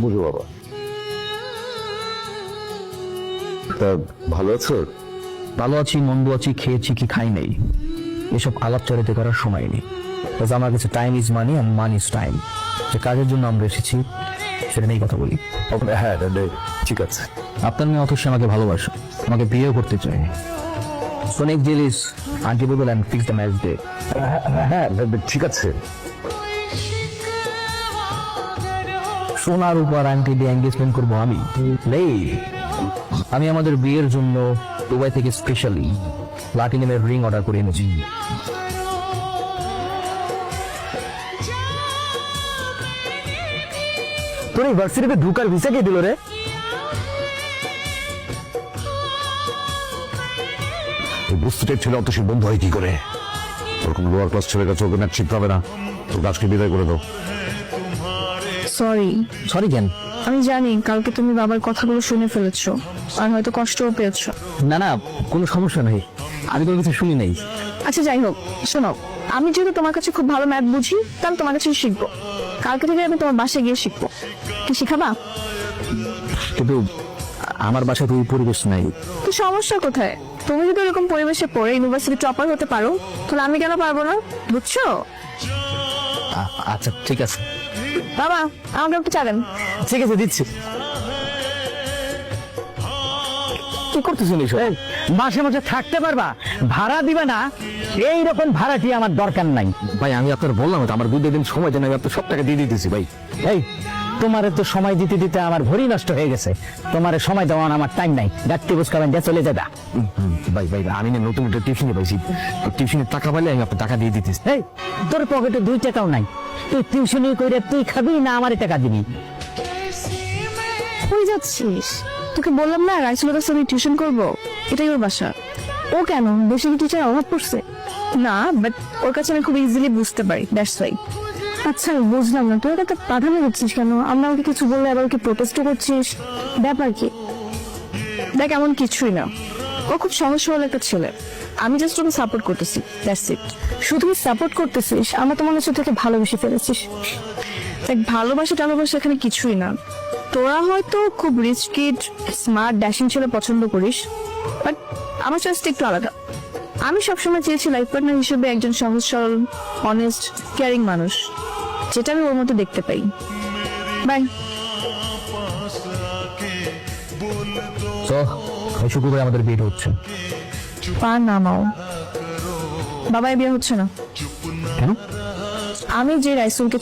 বুঝো বাবা। তা ভালো আছো? ভালো আছি, মন্দ আছি, খেয়েছি কি খাই নাই, এসব আলাপচারিতা করার সময় নেই। আমার কাছে টাইম ইজ মানি আর মানি ইজ টাইম। যে কাজের জন্য আমরা এসেছি সেটা নিয়েই কথা বলি। হ্যাঁ ঠিক আছে। আপনার মেয়ে অথচ আমাকে ভালোবাসে, আমাকে বিয়েও করতে চায়। So next deal is unable and fix the match day. হ্যাঁ ঠিক আছে। সোনার উপর আংটি দিয়ে এঙ্গেজমেন্ট করবো আমি। আমি আমাদের বিয়ের জন্য দুবাই থেকে স্পেশালি প্লাটিনামের রিং অর্ডার করে এনেছি। তোর ইউনিভার্সিটিতে ঢুকার ভিসা কে দিল রে? বুঝতে ছেলে অত সে বন্ধু হয় কি করে? ওরকম লোয়ার ক্লাস ছেলের কাছে ওকে ম্যাচ শিখতে হবে না। তোর আজকে বিদায় করে দাও। সরি কেন? আমি জানি কালকে তুমি বাবার কথাগুলো শুনে ফেলেছো আর হয়তো কষ্টও পেয়েছো। না কোনো সমস্যা নেই, আমি কোনো কিছু শুনি নাই। আচ্ছা যাই হোক, শোনো, আমি যেহেতু তোমার কাছে খুব ভালো ম্যাথ বুঝি, তাহলে তোমার কাছে শিখবো। কালকে থেকে আমি তোমার বাসায় গিয়ে শিখবো। কি শিখাবা? কিন্তু আমার বাসায় তো ওই পরিবেশ নাই। তো সমস্যা কোথায়? তুমি যদি এরকম পরিবেশে পড়ে ইউনিভার্সিটি টপার হতে পারো, তাহলে আমি কেন পারবো না? বুঝছো? আচ্ছা ঠিক আছে। বাবা, আমাকে একটু চা দেন। ঠিক আছে, দিচ্ছি। কি করতেছেন এইসব? মাসে মাসে থাকতে পারবা, ভাড়া দিবে না, এইরকম ভাড়াটি আমার দরকার নাই। ভাই আমি আপনার বললাম তো, আমার 2 দিন সময় দেন, আমি আপনার সব টাকা দিয়ে দিতেছি ভাই। এই তোমারে তো সময় দিতে দিতে আমার ভরি নষ্ট হয়ে গেছে। তোমারে সময় দেওয়ার আমার টাইম নাই। গাড়ি বুঝকাবেন যা চলে যাবা। ভাই আমি না নতুন একটা টিউশনে পাইছি, টিউশনের টাকা পাইলে আমি আপনার টাকা দিয়ে দিতেছি। এই তোর পকেটে 2 টাকাও নাই, তুই টিউশনি করে তুই খাবি না আমারে টাকা দিবি? কই যাচ্ছিস? তোকে বললাম না রাইসুলের কাছে আমি টিউশন করবো, এটাই ওর বাসা। ও কেন, বেশি কি টিচার অভাব পড়ছে? না, বাট ওর কাছে আমি খুব ইজিলি বুঝতে পারি, দ্যাটস ওয়াই। আচ্ছা বুঝলাম না, তুই এটা প্রাধান্য দিচ্ছিস কেন? আমরা ওকে কিছু বললে আবার ওকে প্রোটেস্ট করছিস, ব্যাপার কি? দেখ এমন কিছুই না, ও খুব সহজ সরল একটা ছেলে। আমি জাস্ট ওকে সাপোর্ট করতেছি, দ্যাটস ইট। শুধু সাপোর্ট করতেছিস, আমরা তো মনে হচ্ছে তোকে ভালোবেসে ফেলেছিস। দেখ ভালোবাসা টালোবাসা এখানে কিছুই না। তোরা হয়তো খুব রিচ কিড, স্মার্ট, ড্যাশিং ছেলে পছন্দ করিস, বাট আমার চয়েসটা একটু আলাদা। আমি সবসময় চেয়েছি লাইফ পার্টনার হিসেবে একজন সহজ সরল, অনেস্ট, কেয়ারিং মানুষ, যেটা আমি ওর মধ্যে দেখতে পাই। বাই। এই শুক্রবার আমাদের বিয়ে হচ্ছে। পা নামাও। বাবাই বিয়ে হচ্ছে না। কেন? আমি যে রাইসুলকে